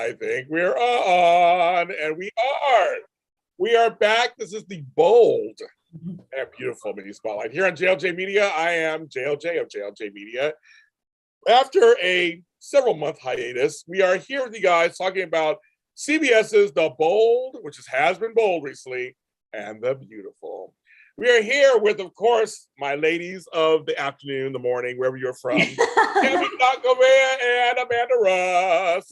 I think we're on, and we are back. This is the bold and beautiful mini spotlight here on JLJ Media. I am JLJ of JLJ Media. After a several month hiatus, we are here with you guys talking about CBS's The Bold, which has been bold recently, and The Beautiful. We are here with, of course, my ladies of the afternoon, the morning, wherever you're from, Tami and Amanda Russ.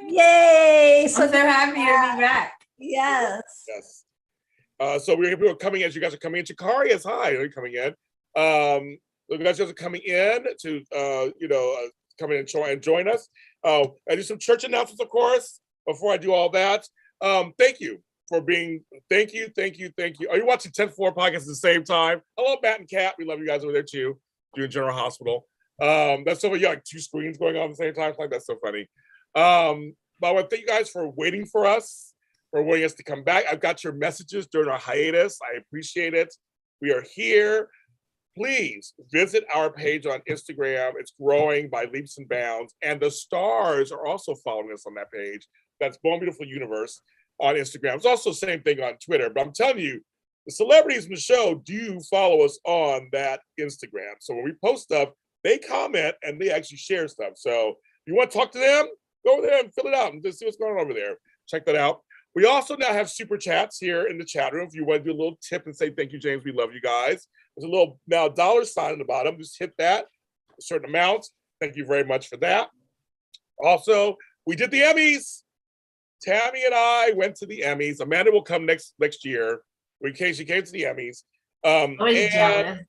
Yay! So they're happy to be back. Yes. Yes. So we're coming in. You guys are coming in. Chikari is hi. You're coming in. You guys are coming in to come in and join us. I do some church announcements, of course. Before I do all that, thank you for being. Thank you. Are you watching 10th Floor podcast at the same time? Hello, Matt and Kat. We love you guys over there too. Doing General Hospital. That's so you like two screens going on at the same time. Like that's so funny. But I want to thank you guys for waiting for us, for wanting us to come back. I've got your messages during our hiatus. I appreciate it. We are here. Please visit our page on Instagram. It's growing by leaps and bounds. And the stars are also following us on that page. That's Born Beautiful Universe on Instagram. It's also the same thing on Twitter. But I'm telling you, the celebrities in the show do follow us on that Instagram. So when we post stuff, they comment and they actually share stuff. So if you want to talk to them, go over there and fill it out and just see what's going on over there. Check that out. We also now have super chats here in the chat room. If you want to do a little tip and say, thank you, James, we love you guys. There's a little now $sign in the bottom. Just hit that, a certain amount. Thank you very much for that. Also, we did the Emmys. Tami and I went to the Emmys. Amanda will come next year. In case she came to the Emmys. I was jealous.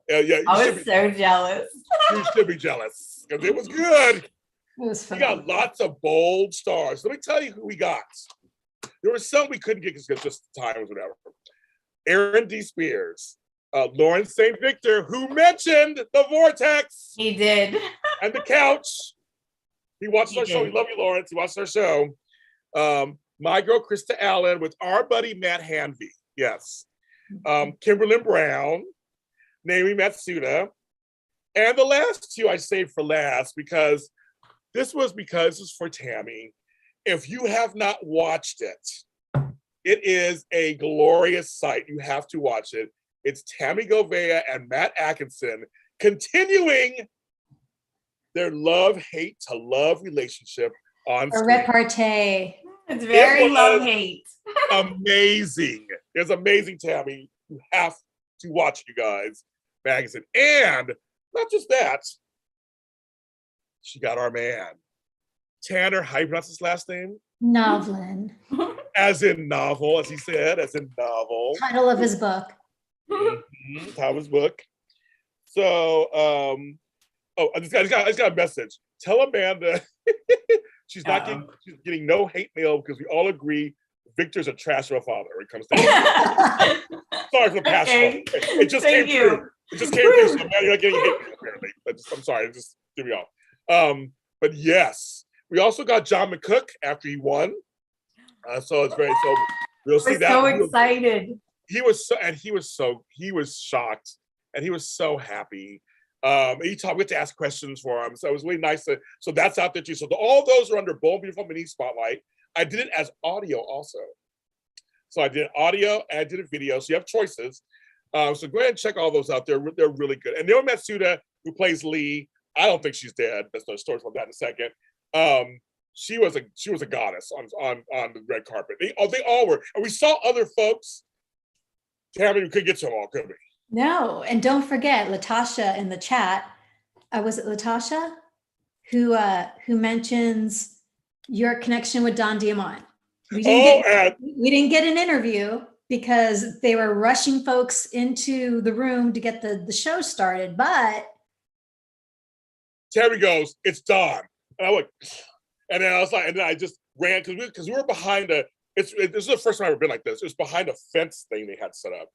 Yeah, I was so jealous. You should be jealous because it was good. It was fun. We got lots of bold stars. Let me tell you who we got. There were some we couldn't get because just the time was whatever. Aaron D. Spears, Lawrence St. Victor, who mentioned the Vortex. He did. And the couch. He watched our show. We love you, Lawrence. He watched our show. My girl, Krista Allen, with our buddy, Matt Hanvey. Yes. Kimberly Brown, Naomi Matsuda. And the last two I saved for last because this was for Tami. If you have not watched it, it is a glorious sight. You have to watch it. It's Tami Govea and Matt Atkinson continuing their love-hate to love relationship on A screen. repartee. It's very love-hate. Amazing. It's amazing, Tami. You have to watch, you guys. Magazine. And not just that, she got our man. Tanner, how you pronounce his last name? Novlin. As in novel, as he said, as in novel. Title of his book. Mm-hmm. Title of his book. So, I just got a message. Tell Amanda she's getting no hate mail because we all agree Victor's a trash of a father when it comes to Sorry for the past. Okay. It just came through. It just came through. So Amanda, you're not getting hate mail apparently. But I'm sorry, just threw me off. But yes. We also got John McCook after he won. So it's very we'll see that. So excited. He was shocked and he was so happy. We had to ask questions for him. So it was really nice so that's out there too. So all those are under Bold Beautiful Mini Spotlight. I did it as audio also. So I did audio and I did a video. So you have choices. So go ahead and check all those out. They're really good. And Naomi Matsuda, who plays Lee, I don't think she's dead. There's no stories about that in a second. She was a goddess on the red carpet. They all were, and we saw other folks. Tami, we couldn't get to them all, could we? No, and don't forget Latasha in the chat. Was it Latasha who mentions your connection with Don Diamont? We didn't get an interview because they were rushing folks into the room to get the show started. But Tami goes, "It's Don," and I went. And then I was like, and then I just ran because we were behind this is the first time I've ever been like this. It was behind a fence thing they had set up.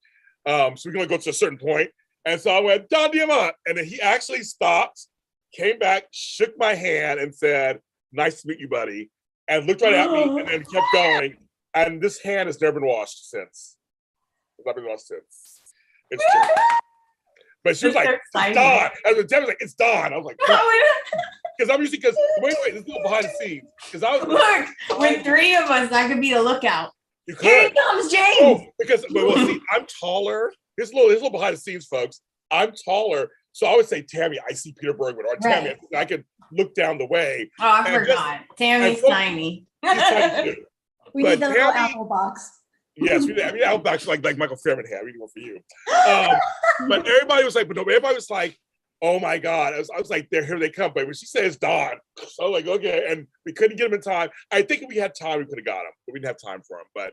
So we can only go to a certain point. And so I went, Don Diamont. And then he actually stopped, came back, shook my hand and said, "Nice to meet you, buddy." And looked right at me and then kept going. And this hand has never been washed since. It's not been washed since. It's true. But she was like, "It's Don." And Debbie was like, "It's Don." I was like, because I'm usually wait, this is behind the scenes. Because I was Look, with 3 of us, I could be the lookout. You could. Here he comes, James. Oh, because well, see, I'm taller. Here's a little behind the scenes, folks. I'm taller, so I would say, Tammy, I see Peter Bergman, or Tammy, I could look down the way. Oh, I forgot. Tammy's tiny. She's tiny too. We need the little apple box. Yes, we need apple box like Michael Fairman had. We need one for you. But everybody was like, everybody was like, oh my God. I was like, here they come. But when she says Don, so I was like, okay. And we couldn't get him in time. I think if we had time, we could have got him. But we didn't have time for him. But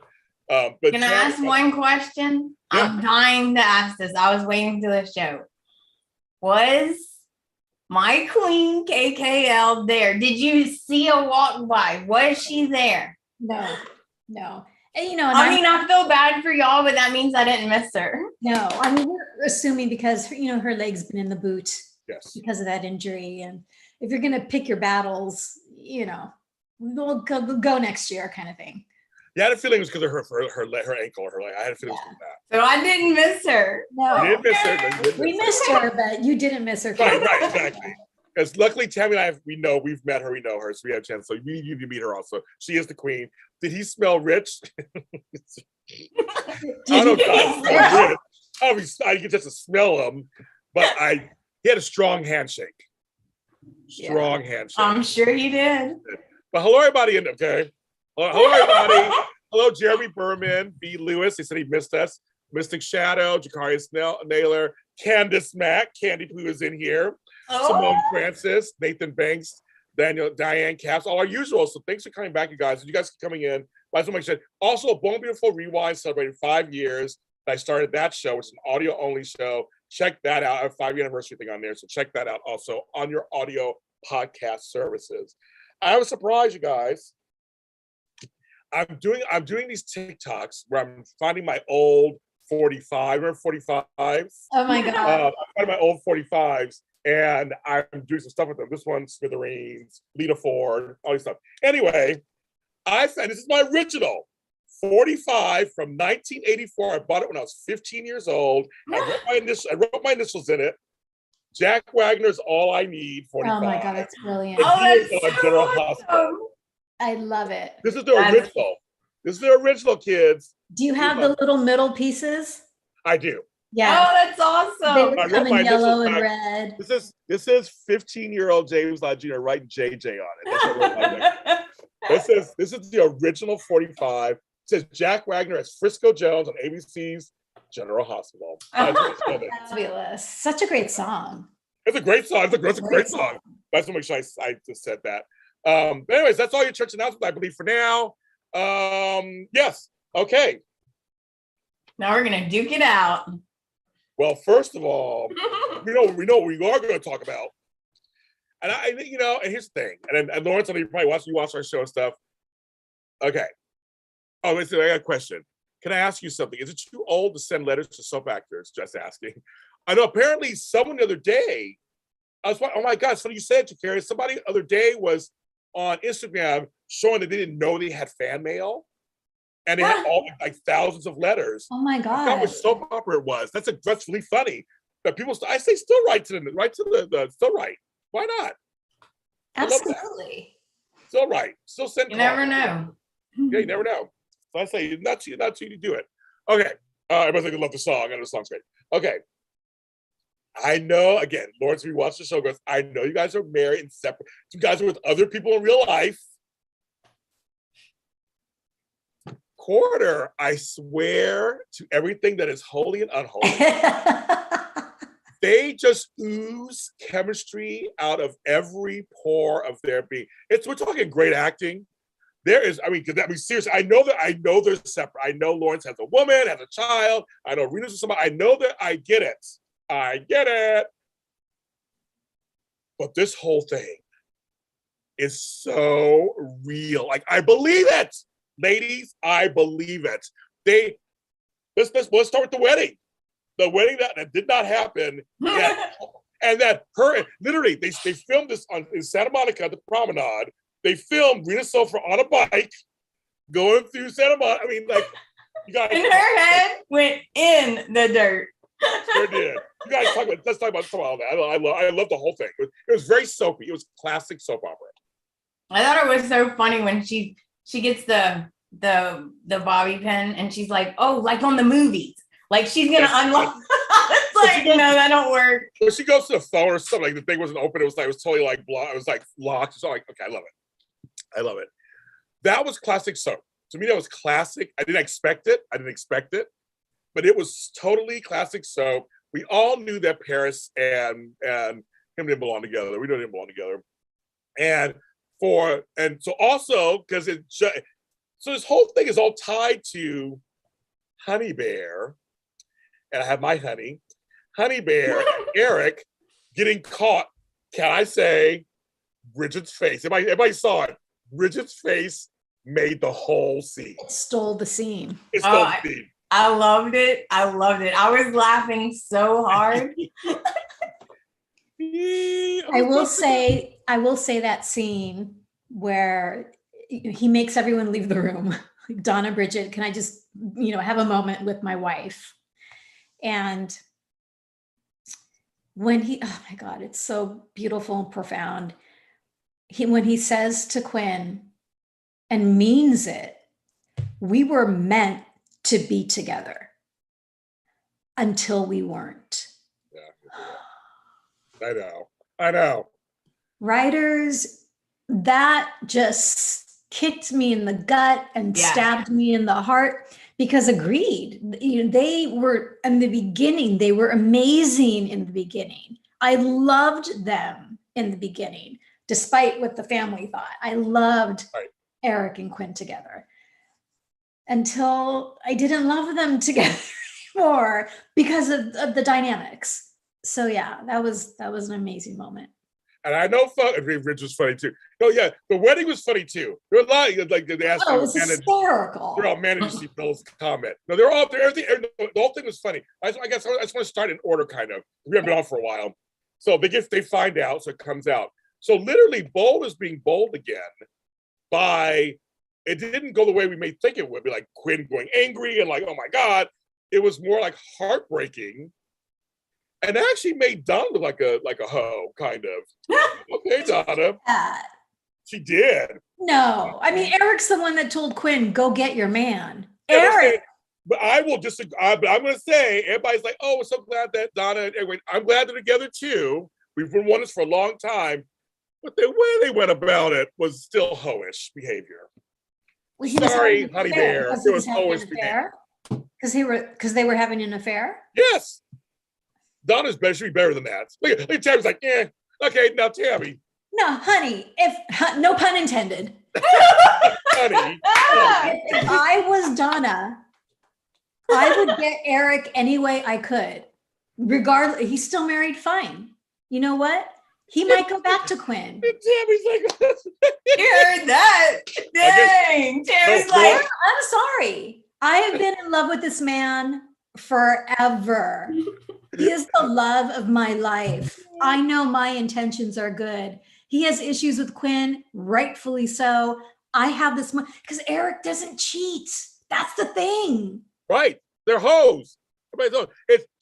can I ask one question? Yeah. I'm dying to ask this. I was waiting for the show. Was my queen KKL there? Did you see her walk by? Was she there? No. And, I feel bad for y'all, but that means I didn't miss her. No, I mean, we're assuming because, her leg's been in the boot. Yes. Because of that injury. And if you're going to pick your battles, we'll go next year kind of thing. Yeah, I had a feeling it was because of her ankle or her leg. I had a feeling it was that. So I didn't miss her. No. You didn't miss her. We missed her, but you didn't miss her. Right, exactly. Because luckily, Tammy and I, we've met her, we know her, so we had a chance. So you need to meet her also. She is the queen. Did he smell rich? I don't know. I could just smell him, but he had a strong handshake. Handshake. I'm sure he did. But hello, everybody. Okay. Hello, everybody. Hello, Jeremy Berman, B. Lewis. He said he missed us. Mystic Shadow, Jakarius Naylor, Candace Mack, Candy Poo is in here. Simone Francis, Nathan Banks, Diane Caps, all our usual. So thanks for coming back, you guys. And you guys are coming in. Also, a Bone Beautiful Rewind celebrated 5 years. I started that show, which is an audio only show. Check that out. I have a 5-year anniversary thing on there. So check that out also on your audio podcast services. I have a surprise, you guys. I'm doing these TikToks where I'm finding my old 45. Remember 45s? Oh my God. I'm finding my old 45s. And I'm doing some stuff with them. This one, Smithereens, Lita Ford, all this stuff. Anyway, I found this is my original 45 from 1984. I bought it when I was 15 years old. I wrote my initials in it. Jack Wagner's All I Need, 45. Oh my God, that's brilliant. That's so awesome. I love it. This is the original. This is the original, kids. Do you have the little middle pieces? I do. Yeah. Oh, that's awesome. They would come in yellow and red. This is 15-year-old James Lott Jr. writing JJ on it. This is the original 45. It says Jack Wagner as Frisco Jones on ABC's General Hospital. Fabulous. Such a great song. It's a great song. It's a great song. I just want to make sure I just said that. But anyways, that's all your church announcements, I believe, for now. Yes. Okay. Now we're gonna duke it out. Well, first of all, we know what we are going to talk about. And I think, and here's the thing. And Lawrence, I know you probably watch our show and stuff. Okay. Oh, listen, I got a question. Can I ask you something? Is it too old to send letters to soap actors? Just asking. I know apparently someone the other day, oh my God, it's funny you said it, Jakarius. Somebody the other day was on Instagram showing that they didn't know they had fan mail. And they had all thousands of letters. Oh my God! That was soap opera it was. That's really funny. But people, I say, still write to the still write. Why not? Absolutely. Still write. Still send. You never know. Yeah, you never know. So I say, not too to do it. Okay. Everybody's like, I love the song. I know the song's great. Okay. I know. Again, Lawrence, we watch the show. Goes. I know you guys are married and separate. You guys are with other people in real life. Quarter, I swear to everything that is holy and unholy. They just ooze chemistry out of every pore of their being. We're talking great acting. There is, seriously, I know they're separate. I know Lawrence has a woman, has a child. I know Rena's with somebody. I know that. I get it. But this whole thing is so real. Like, I believe it. Ladies, I believe it. Let's start with the wedding. The wedding that did not happen. And that literally, they filmed this in Santa Monica, the promenade. They filmed Rena Sofer on a bike going through Santa Monica. I mean, like, you guys. And her head went in the dirt. Sure did. You guys talk about. Let's talk about that. I love the whole thing. It was very soapy. It was classic soap opera. I thought it was so funny when she gets the bobby pin and she's like, oh, like on the movies, like she's gonna unlock. It's like, no, that don't work. When she goes to the phone or something, like the thing wasn't open. It was totally like blocked. It was like locked. So like, okay, I love it. I love it. That was classic soap. To me, that was classic. I didn't expect it, but it was totally classic soap. We all knew that Paris and him didn't belong together. We didn't belong together. And so also because so this whole thing is all tied to Honey Bear, and I have my Honey Bear, and Eric getting caught. Can I say Bridget's face? Everybody saw it. Bridget's face made the whole scene. It stole the scene. It stole the scene. I loved it. I was laughing so hard. I will say that scene where he makes everyone leave the room. Donna, Bridget, can I just, have a moment with my wife? And when oh my God, it's so beautiful and profound. When he says to Quinn and means it, we were meant to be together until we weren't. Yeah, I know. Writers, that just kicked me in the gut and stabbed me in the heart, because agreed, they were in the beginning, they were amazing in the beginning. I loved them in the beginning, despite what the family thought. I loved Eric and Quinn together until I didn't love them together anymore because of the dynamics. So yeah, that was an amazing moment. And I know Rich was funny too. Oh yeah, the wedding was funny too. There were a lot of, like they asked. Oh, it was hysterical. They're all managed to see Bill's comment. No, they're all there. Everything, the whole thing was funny. I guess I just want to start in order, kind of. We haven't been on for a while, so they find out, so it comes out. So literally, Bold is being bold again. By it didn't go the way we may think it would be, like Quinn going angry and like, oh my God. It was more like heartbreaking. And actually made Donna look like a hoe, kind of. Okay, Donna. She did. No, I mean, Eric's the one that told Quinn, go get your man. Yeah, Eric. But I will disagree. But I'm going to say, everybody's like, oh, we're so glad that Donna and Eric, I'm glad they're together too. We've been wanting this for a long time. But the way they went about it was still hoish behavior. Well, sorry, Honey Bear. It was hoish behavior. Because they were having an affair? Yes. Donna's better. Should be better than that. Look at Tammy's like, okay, now Tammy. No, honey, no pun intended. honey. If I was Donna, I would get Eric any way I could. Regardless, he's still married, fine. You know what? He might go back to Quinn. Tammy's like, you heard that? Dang. Tammy's like, I'm sorry. I have been in love with this man forever. He is the love of my life. I know my intentions are good. He has issues with Quinn, rightfully so. I have this because Eric doesn't cheat. That's the thing. Right. They're hoes.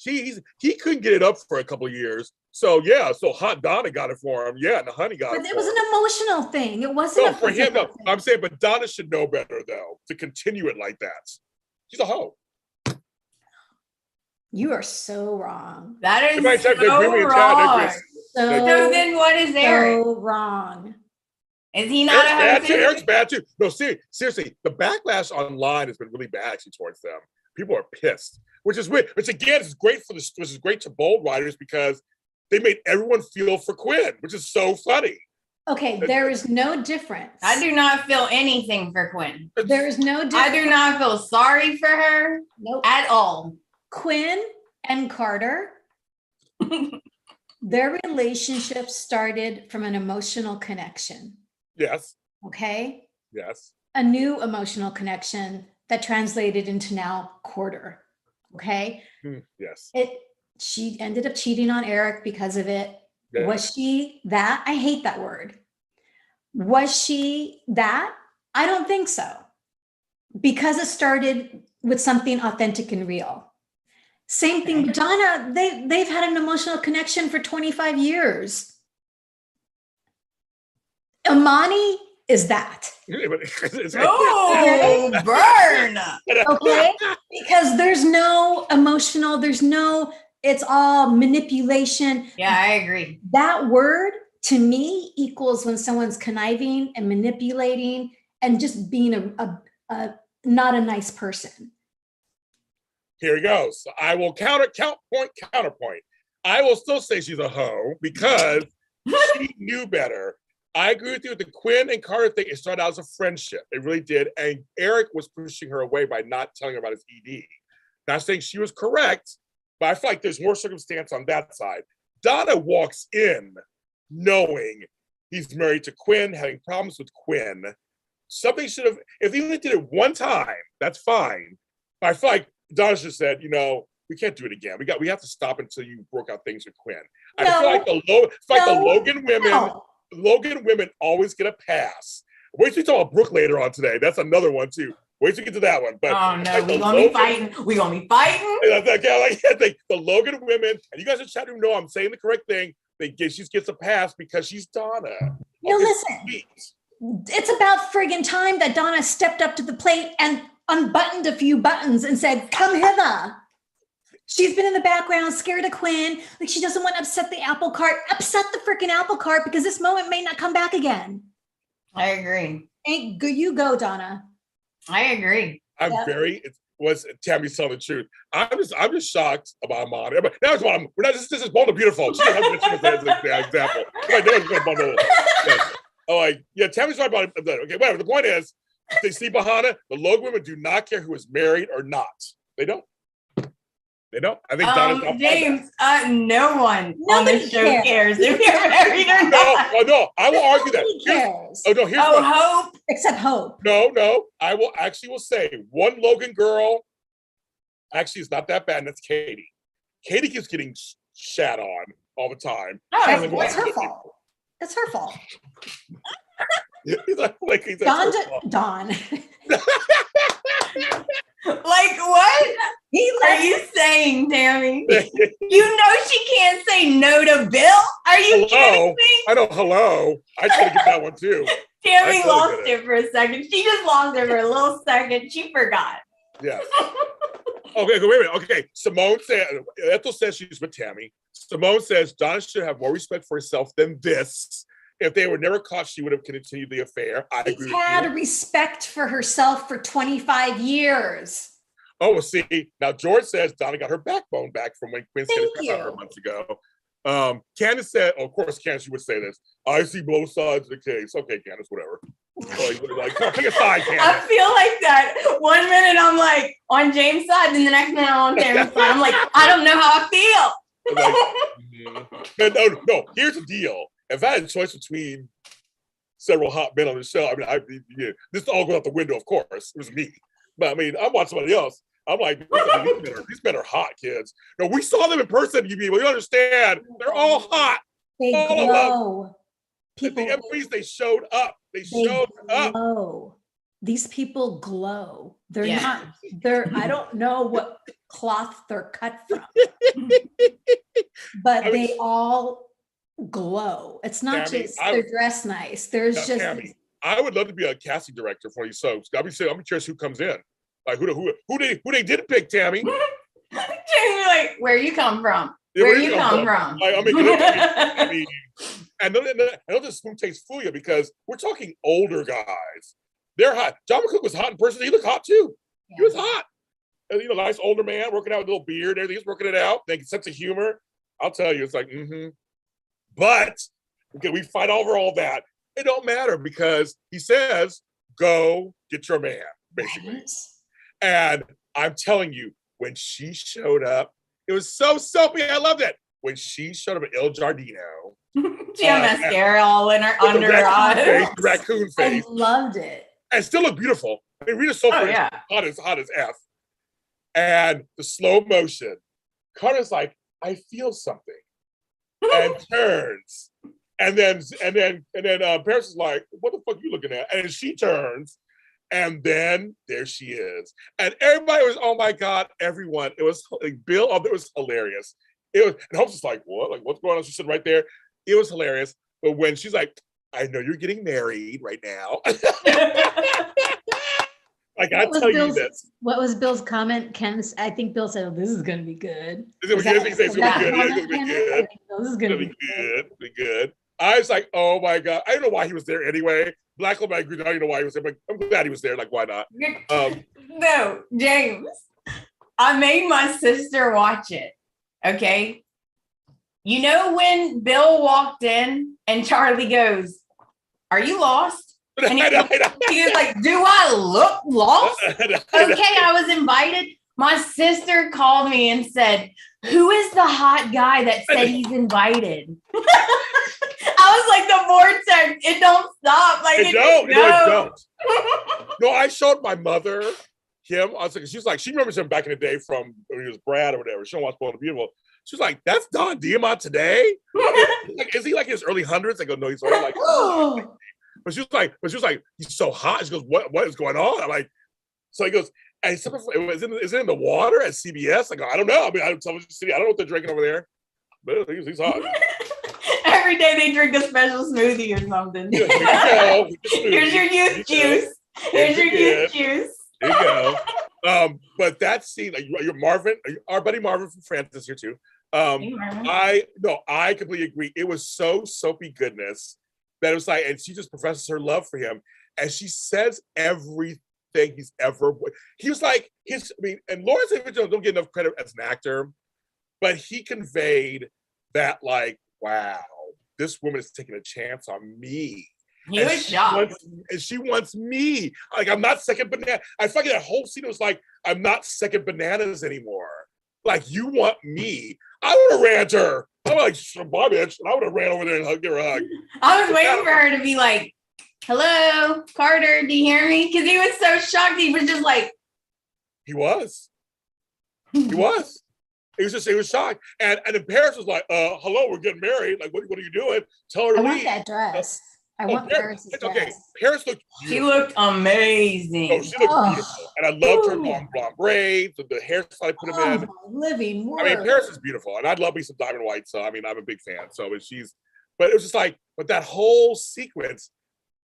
He couldn't get it up for a couple of years. So yeah, so Hot Donna got it for him. Yeah, and the honey got it. But it was an emotional thing. It wasn't for him. No, I'm saying, but Donna should know better though to continue it like that. She's a hoe. You are so wrong. That is so wrong. So then what is Eric? So wrong. Is he not Eric's bad too? Eric's bad too. No, seriously, the backlash online has been really bad actually towards them. People are pissed, which is weird. Which again is great which is great to bold writers because they made everyone feel for Quinn, which is so funny. Okay, there is no difference. I do not feel anything for Quinn. There is no difference. I do not feel sorry for her at all. Quinn and Carter, their relationship started from an emotional connection. Yes. Okay? Yes. A new emotional connection that translated into now quarter. Okay? Yes. She ended up cheating on Eric because of it. Yeah. Was she that? I hate that word. Was she that? I don't think so. Because it started with something authentic and real. Same thing with Donna. They've had an emotional connection for 25 years. Imani is that. Oh, burn. Okay? Because there's no emotional, it's all manipulation. Yeah, I agree. That word to me equals when someone's conniving and manipulating and just being a not a nice person. Here he goes. I will counterpoint. I will still say she's a hoe because she knew better. I agree with you with the Quinn and Carter thing. It started out as a friendship. It really did. And Eric was pushing her away by not telling her about his ED. Not saying she was correct, but I feel like there's more circumstance on that side. Donna walks in knowing he's married to Quinn, having problems with Quinn. Something should have, if he only did it one time, that's fine. But I feel like Donna should have said, we can't do it again. We have to stop until you work out things with Quinn. I feel like the Logan women. Logan women always get a pass. Wait till you talk about Brooke later on today. That's another one too. Wait till you get to that one. But oh no, we're gonna be fighting. We're gonna be fighting. The Logan women, and you guys in chat room know I'm saying the correct thing. She gets a pass because she's Donna. No, listen. It's about friggin' time that Donna stepped up to the plate and unbuttoned a few buttons and said, "Come hither." She's been in the background, scared of Quinn. Like she doesn't want to upset the apple cart. Upset the freaking apple cart because this moment may not come back again. I agree. You go, Donna. I agree. Was Tammy's telling the truth. I'm just shocked about Amanda. But that's why this is Bold and Beautiful. She doesn't have to the example. Tammy's right about it. Okay, whatever. The point is, if they see Bahana, the Logan women do not care who is married or not. They don't. I think Donna's James, no one on the show cares if you're married or not. No, I will argue that. Cares. Here's Hope. Except Hope. No, I will say one Logan girl actually is not that bad, and that's Katie. Katie keeps getting shat on all the time. That's her fault. That's her fault. Don. Like what? Are you saying, Tammy? You know she can't say no to Bill? Are you kidding me? I know, hello. I tried to get that one too. Tammy lost it for a second. She just lost it for a little second. She forgot. Yeah. Okay, wait a minute. Okay, Simone said, Ethel says she's with Tammy. Simone says Donna should have more respect for herself than this. If they were never caught, she would have continued the affair. I agree with you. Had respect for herself for 25 years. Oh, well, see, now George says Donna got her backbone back from when Quinn said it her months ago. Candace said, of course, Candace, you would say this. I see both sides of the case. Okay, Candace, whatever. Come on, pick a side, Candace. I feel like that. 1 minute I'm like on James' side, and the next minute I'm on Tammy's side. I'm like, I don't know how I feel. No, here's the deal. If I had a choice between several hot men on the show, this all goes out the window, of course. It was me. But I'm watching somebody else. I'm like, these men are hot, kids. No, we saw them in person, you understand. They're all hot. They glow. People, at the MVs, they showed up. They showed glow. Up. These people glow. They're not, I don't know what cloth they're cut from. But they all glow. It's not just they're dressed nice. There's just Tammy, I would love to be a casting director for these soaps. I'm curious who comes in. Like who they didn't pick, Tammy. Tammy, like, where you come from? Where you come from? Like, and don't just spoon taste fool you because we're talking older guys. They're hot. John McCook was hot in person. He looked hot too. Yeah. He was hot. And, nice older man working out with a little beard. Everything. He's working it out. They sense of humor. I'll tell you, it's like, But we fight over all that. It don't matter because he says, "Go get your man," basically. Right. And I'm telling you, when she showed up, it was so soapy. I loved it. When she showed up at Il Giardino, she had mascara all in her under her eyes. Raccoon face. I loved it. And still looked beautiful. Rita Sofer is hot as F. And the slow motion. Carter's like, I feel something. And turns. And then Paris is like, what the fuck are you looking at? And she turns. And then there she is. And everybody was, oh my God, everyone. It was like Bill, it was hilarious. It was, and Hope's just like, what? Like, what's going on? She's sitting right there. It was hilarious. But when she's like, I know you're getting married right now. Like, I tell you this. What was Bill's comment? I think Bill said, oh, this is going to be good. It's going to be good. It's going to be good. This is going to be good. Be good. I was like, oh my God. I don't know why he was there anyway. Black Lives Matter, I don't know why he was there, but I'm glad he was there. Like, why not? No, James. I made my sister watch it. Okay. You know when Bill walked in and Charlie goes, are you lost? And he was like, do I look lost? Okay, I was invited. My sister called me and said, who is the hot guy that said he's invited? I was like, the vortex, it don't stop. Like, it don't. No, I showed my mother him. I was like, she's like, she remembers him back in the day from when he was Brad or whatever. She don't watch Bold and Beautiful. She's like, that's Don Diamont today? Like, is he like in his early hundreds? I go, no, he's already like, but she was like, he's so hot. She goes, what is going on? I'm like, so he goes, and is it in the water at CBS? I go, I don't know. I mean, I don't know what they're drinking over there, but he's hot. Every day they drink a special smoothie or something. Here's your youth juice. Here's your youth juice. There you go. But that scene, like your Marvin, our buddy Marvin from France is here too. I completely agree. It was so soapy goodness that it was like, and she just professes her love for him, and she says everything he's ever. He was like and Lawrence don't get enough credit as an actor, but he conveyed that like, wow, this woman is taking a chance on me. He was shocked. And she wants me. Like, I'm not second banana. I fucking that whole scene was like, I'm not second bananas anymore. Like, you want me. I would have ran to her. I'm like, bye, bitch. And I would have ran over there and give her a hug. I was waiting for her to be like, hello, Carter, do you hear me? Because he was so shocked. He was just like. He was. He was. He was shocked. And then Paris was like, hello, we're getting married. Like, what are you doing? Tell her to leave. I want that dress. I want Paris' dress. Okay, Paris looked beautiful. She looked amazing. Oh, she looked beautiful. And I loved her long blonde braids, the hairstyle I put them in. Living word. I mean, Paris is beautiful. And I'd love me some diamond white. So, I mean, I'm a big fan. So, but it was just like, but that whole sequence,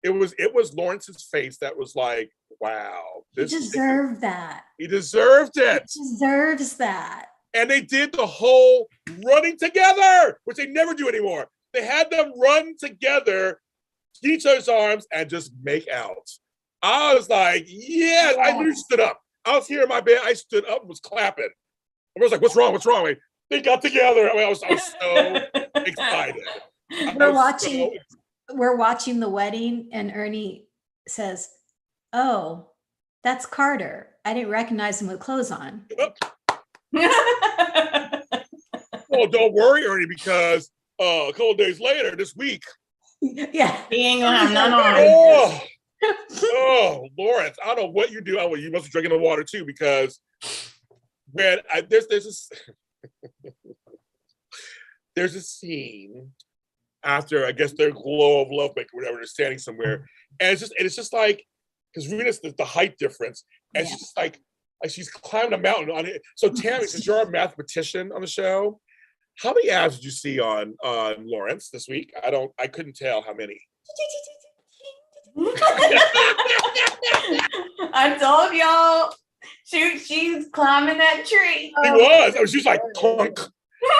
it was Lawrence's face that was like, wow. He deserved that. He deserved it. He deserves that. And they did the whole running together, which they never do anymore. They had them run together, each other's arms, and just make out. I was like, yeah, I literally stood up. I was here in my bed. I stood up and was clapping. I was like, what's wrong? What's wrong? Like, they got together. I mean, I was so excited. We're watching the wedding, and Ernie says, oh, that's Carter. I didn't recognize him with clothes on. Well, don't worry, Ernie, because a couple of days later, this week. Yeah. He ain't gonna have none on. Oh, Lawrence, I don't know what you do. Oh, you must be drinking the water too, because when there's this there's a scene after, I guess, their glow of love maker, whatever, they're standing somewhere, and it's just like, because Venus, the height difference, and she's just like she's climbing a mountain on it. So Tami, since you're a mathematician on the show, how many abs did you see on Lawrence this week? I couldn't tell how many. I told y'all, she's climbing that tree. He was. She was like clunk.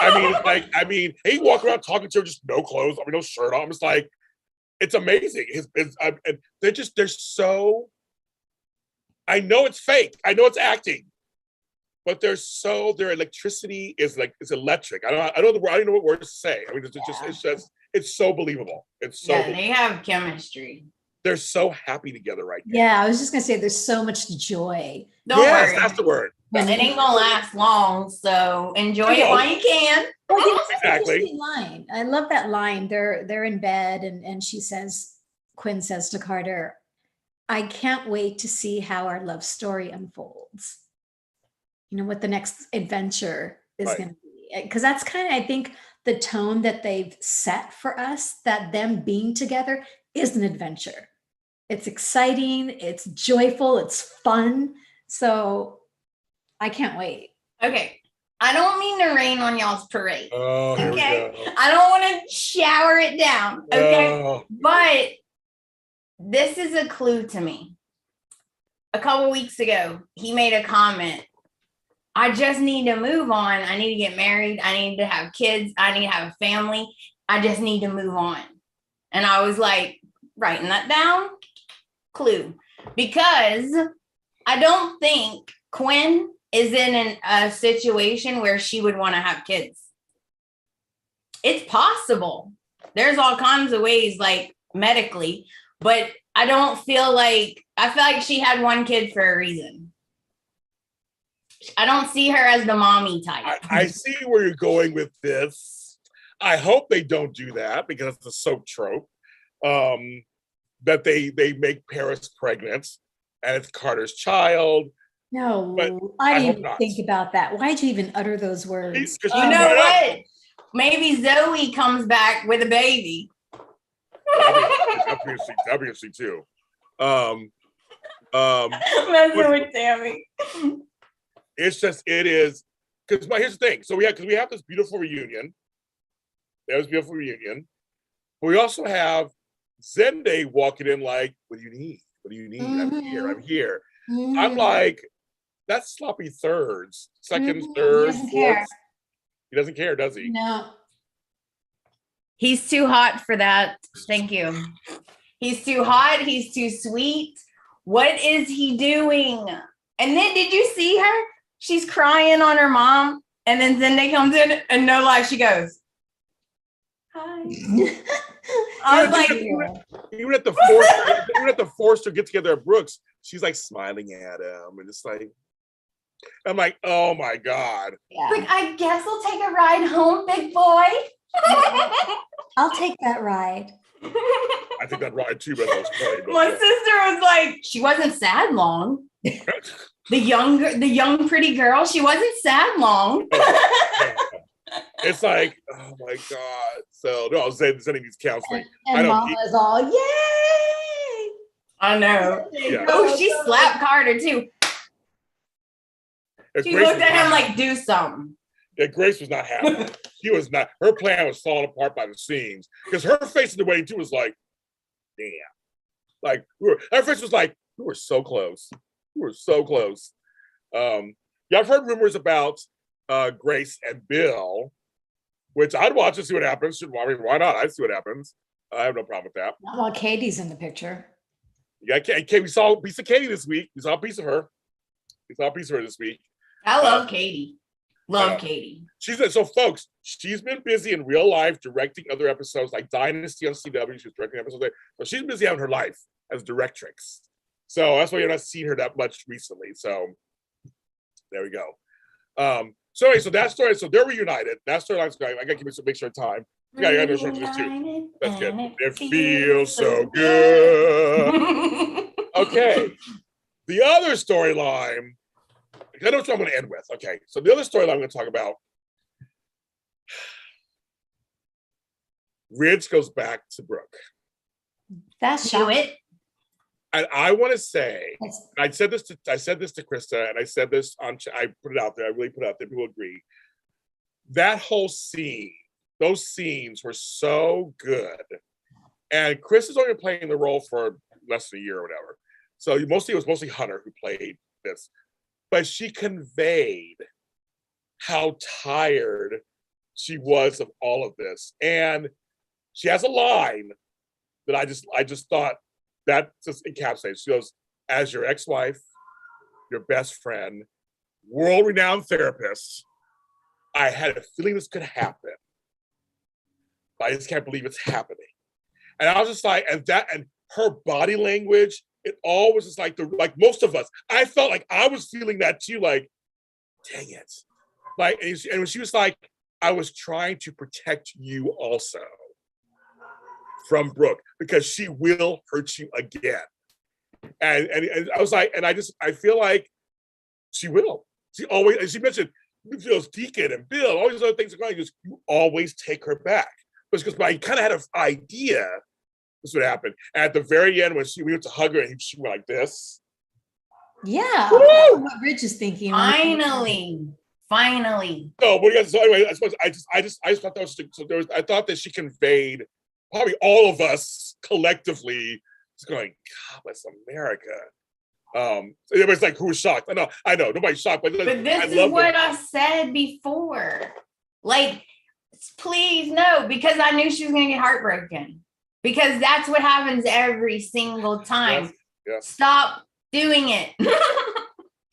I mean, he walked around talking to her, just no clothes, no shirt on. It's like, it's amazing. They're so. I know it's fake. I know it's acting, but their electricity is like, it's electric. I don't know what word to say. I mean, it's so believable. It's so. Yeah, they have chemistry. They're so happy together right now. Yeah, I was just gonna say there's so much joy. Don't worry. That's the word. It ain't gonna last long, so enjoy it while you can. Well, exactly. Line. I love that line. They're in bed, and Quinn says to Carter, I can't wait to see how our love story unfolds. You know, what the next adventure is going to be. Because that's kind of, I think, the tone that they've set for us, that them being together is an adventure. It's exciting. It's joyful. It's fun. So I can't wait. Okay. I don't mean to rain on y'all's parade. Oh, here Okay. we go. I don't want to shower it down. Okay. Oh. But this is a clue to me. A couple weeks ago, he made a comment. I just need to move on. I need to get married. I need to have kids. I need to have a family. I just need to move on. And I was like, writing that down, clue. Because I don't think Quinn is in a situation where she would want to have kids. It's possible. There's all kinds of ways, like medically, but I feel like she had one kid for a reason. I don't see her as the mommy type. I see where you're going with this. I hope they don't do that because it's a soap trope. That they make Paris pregnant and it's Carter's child. No, But I I didn't hope even not. think about that. Why'd you even utter those words? Because You know what? Maybe Zoe comes back with a baby. That'd be interesting too. Messing with Tammy. It's just, it is, because here's the thing. So we have this beautiful reunion. There's a beautiful reunion. But we also have Zende walking in like, what do you need? What do you need? I'm here. I'm like, that's sloppy thirds, seconds, thirds, He doesn't fourths. care. He doesn't care, does he? No. He's too hot for that. Thank you. He's too hot. He's too sweet. What is he doing? And then did you see her? She's crying on her mom. And then Zende comes in and no lie, she goes, hi. I was like, even at the Forster get together at Brooks, she's like smiling at him and it's like, I'm like, oh my God. Yeah. like, I guess I'll take a ride home, big boy. I'll take that ride. I think that ride too, but that was funny. But My sister was like, she wasn't sad long. The young pretty girl, she wasn't sad long. It's like, oh my God. So no, I was saying Zende needs counseling. And Mama's all, yay! I know. Yeah. Oh, she slapped Carter too. If She Grace looked was at him not- like, do something. Yeah, Grace was not happy. She was not. Her plan was falling apart by the seams because her face in the wedding too was like, damn. Like her face was like, we were so close. We were so close. Yeah, I've heard rumors about Grace and Bill, which I'd watch and see what happens. I mean, why not? I'd see what happens. I have no problem with that. Not while Katie's in the picture. Yeah, we saw a piece of Katie this week. We saw a piece of her. We saw a piece of her this week. I love Katie. Love Katie. So folks, she's been busy in real life directing other episodes like Dynasty on CW. She was directing episodes there. So she's busy having her life as directrix. So that's why you're not seeing her that much recently. So there we go. So that story, so they're reunited. That storyline's going. I gotta make sure of time. Yeah, I gotta know this too. That's good. It feels so good. Okay. The other storyline, I know what I'm going to end with. Okay. So the other storyline I'm going to talk about, Ridge goes back to Brooke. That's Do it. And I want to say, I said this to Krista, and I said this I put it out there. I really put it out there. People agree. That whole scene, those scenes were so good. And Chris has only been playing the role for less than a year or whatever. So it was mostly Hunter who played this. But she conveyed how tired she was of all of this. And she has a line that I just thought that just encapsulates. She goes, as your ex-wife, your best friend, world-renowned therapist, I had a feeling this could happen. But I just can't believe it's happening. And I was just like, and her body language, it all was just like like most of us. I felt like I was feeling that too, like, dang it. Like, and when she was like, I was trying to protect you also from Brooke because she will hurt you again. And I was like, and I feel like she will. She always, and she mentioned those Deacon and Bill, all these other things are going, you always take her back. Because I kind of had an idea this would happen. And at the very end, when we went to hug her, and she went like this. Yeah, that's what Rich is thinking. Finally. No, but so anyway, I just thought that was so I thought that she conveyed probably all of us collectively just going, God bless America. Everybody's like, who was shocked? I know, nobody's shocked, but this is what I said before. Like, please no, because I knew she was gonna get heartbroken. Because that's what happens every single time. Yes. Stop doing it.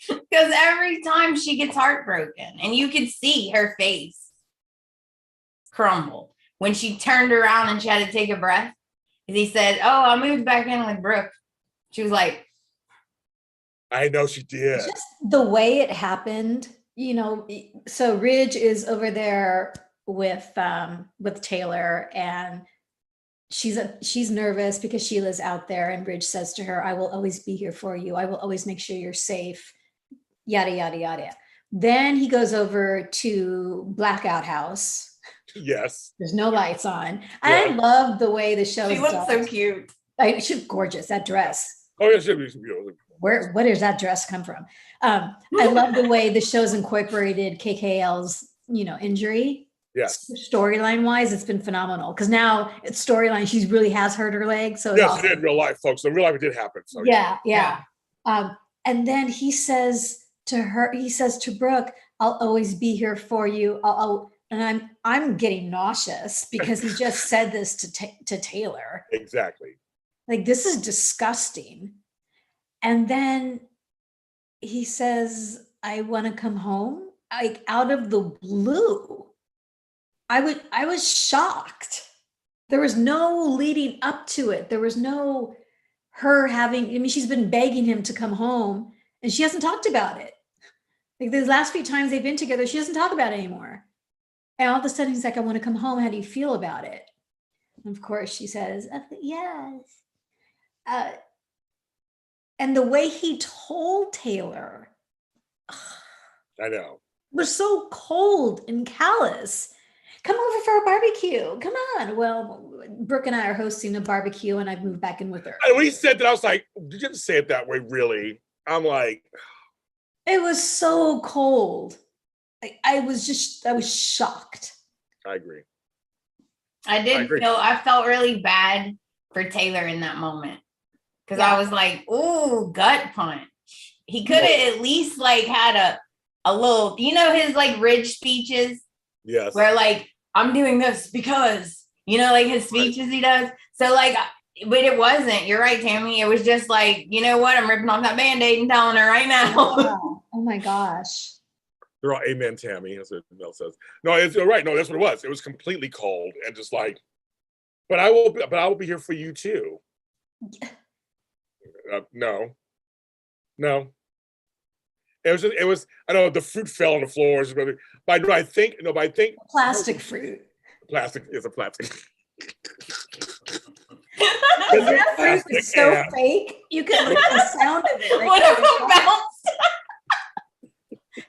Because every time she gets heartbroken, and you could see her face crumble when she turned around and she had to take a breath. He said, "Oh, I moved back in with Brooke." She was like, I know she did. Just the way it happened, so Ridge is over there with Taylor, and she's nervous because Sheila's out there, and Ridge says to her, "I will always be here for you. I will always make sure you're safe." Yada, yada, yada. Then he goes over to Blackout House. Yes. There's no lights on. Yeah. I love the way the show. She looks so cute. She's gorgeous, that dress. Oh, yeah, she looks beautiful. Where does that dress come from? I love the way the show's incorporated KKL's, injury. Yes. Storyline wise, it's been phenomenal because now it's storyline. She really has hurt her leg. So yes, awesome. It did in real life, folks. In real life, it did happen. So yeah. And then he says to Brooke, "I'll always be here for you." And I'm getting nauseous because he just said this to Taylor. Exactly. Like, this is disgusting. And then he says, "I want to come home," like out of the blue. I was shocked. There was no leading up to it. There was no her having, she's been begging him to come home and she hasn't talked about it. Like, the last few times they've been together, she doesn't talk about it anymore. And all of a sudden he's like, "I want to come home. How do you feel about it?" And of course she says, "Yes." And the way he told Taylor, I know, was so cold and callous. "Come over for a barbecue. Come on." Well, Brooke and I are hosting a barbecue, and I've moved back in with her. And when he said that, I was like, "Did you have to say it that way, really?" I'm like, it was so cold. I was shocked. I agree. I felt really bad for Taylor in that moment. Because I was like, "Ooh, gut punch." He could have at least like had a little, his like Ridge speeches. Yes. Where like, "I'm doing this because," like his speeches he does. So like, but it wasn't. You're right, Tammy. It was just like, you know what? I'm ripping off that Band-Aid and telling her right now. Oh my gosh. They're all "Amen, Tammy." That's what Mel says. No, you're right. No, that's what it was. It was completely cold and just like, but I will be here for you too. No. It was. I don't know. The fruit fell on the floor. But I think plastic fruit. Plastic is a plastic. That fruit is so fake. You can hear the sound of it. What if it bounced?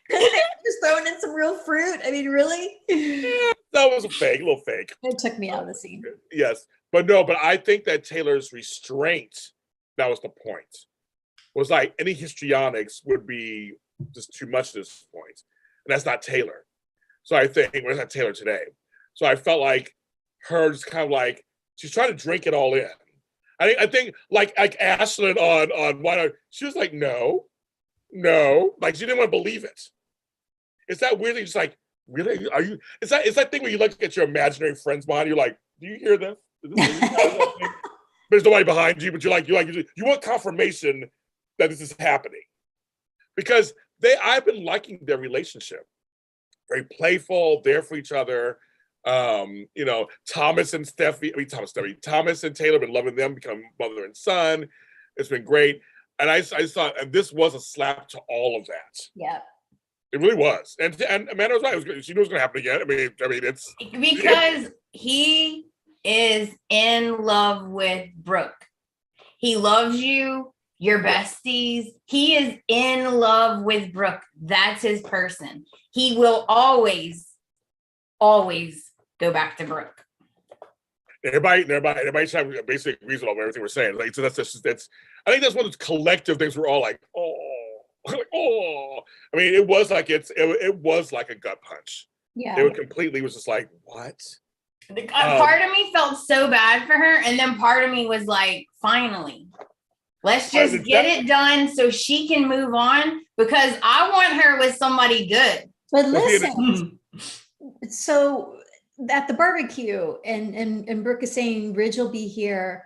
Couldn't they have just thrown in some real fruit? I mean, really? That was a little fake. It took me out of the scene. Yes, but I think that Taylor's restraint, that was the point, was like any histrionics would be just too much at this point. And that's not Taylor. So I think, well, it's not Taylor today. So I felt like her just kind of like, she's trying to drink it all in. I think like Ashlyn on Why Not, she was like, no, like she didn't want to believe it. It's that weird thing, just like, really? Are you, it's that thing where you look at your imaginary friends behind you, like, do you hear this? There's nobody behind you, but you want confirmation that this is happening. Because I've been liking their relationship. Very playful, there for each other. Thomas and Taylor have been loving them, become mother and son. It's been great. And I thought, and this was a slap to all of that. Yeah. It really was. And Amanda was right. She knew it was going to happen again. I mean, it's because he is in love with Brooke. He loves you. Your besties. He is in love with Brooke. That's his person. He will always go back to Brooke. everybody basically agrees with everything we're saying. Like, so that's I think that's one of those collective things we're all like, oh, like, oh. I mean, it was like it was like a gut punch. Yeah. It was just like, what? Part of me felt so bad for her, and then part of me was like, finally, let's just get it done so she can move on, because I want her with somebody good. But listen, so at the barbecue, and Brooke is saying Ridge will be here.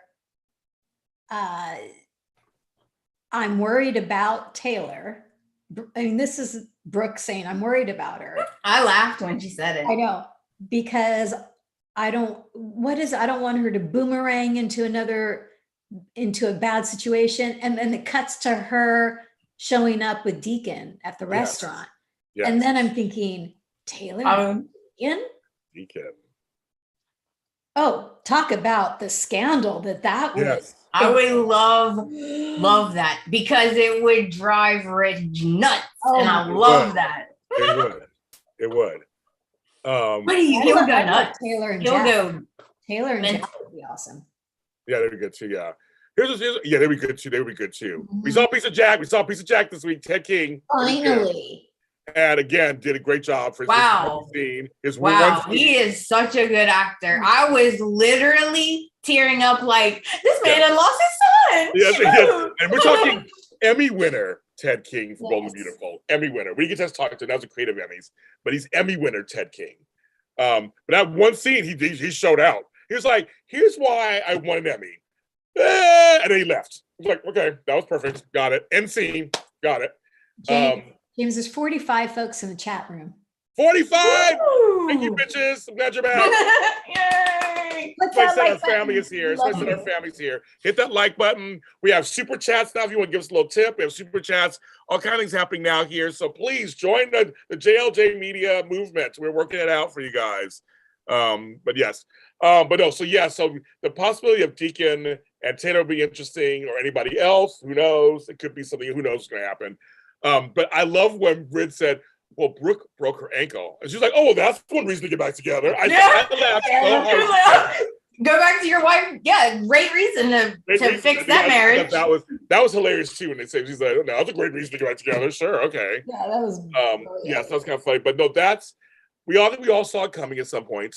I'm worried about Taylor. I mean, this is Brooke saying I'm worried about her. I laughed when she said it. I know, because I don't want her to boomerang into a bad situation. And then it cuts to her showing up with Deacon at the restaurant. Yes. And then I'm thinking, Taylor, Deacon. Oh, talk about the scandal that was. I would love that, because it would drive Rich nuts. And I love that. It would. He'll go nuts. Taylor and Jack would be awesome. Yeah, they'd be good too. Yeah. They'd be good too. They would be good too. Mm-hmm. We saw a piece of Jack this week. Ted King. Finally. And again, did a great job for his scene. He is such a good actor. I was literally tearing up like, this man had lost his son. Yes. And we're talking Emmy winner Ted King for Bold and Beautiful. Emmy winner. We get to talk to him. That was a creative Emmys, but he's Emmy winner Ted King. But that one scene, he showed out. He was like, here's why I won an Emmy. And then he left. I was like, okay, that was perfect. Got it. End scene. Got it. James, there's 45 folks in the chat room. 45! Woo! Thank you, bitches. I'm glad you're back. Yay! Our family is here. Our family's here. Hit that like button. We have super chats now. If you want to give us a little tip, we have super chats. All kinds of things happening now here. So please join the JLJ Media movement. We're working it out for you guys. But so the possibility of Deacon and Taylor will be interesting, or anybody else. Who knows? It could be something. Who knows what's going to happen? But I love when Rid said, well, Brooke broke her ankle. And she's like, oh, that's one reason to get back together. I laughed so hard. Go back to your wife. Yeah, great reason to fix that marriage. That was hilarious too when they say, she's like, oh, no, that's a great reason to get back together. Sure, okay. Yeah, that was that was kind of funny. But no, we all saw it coming at some point.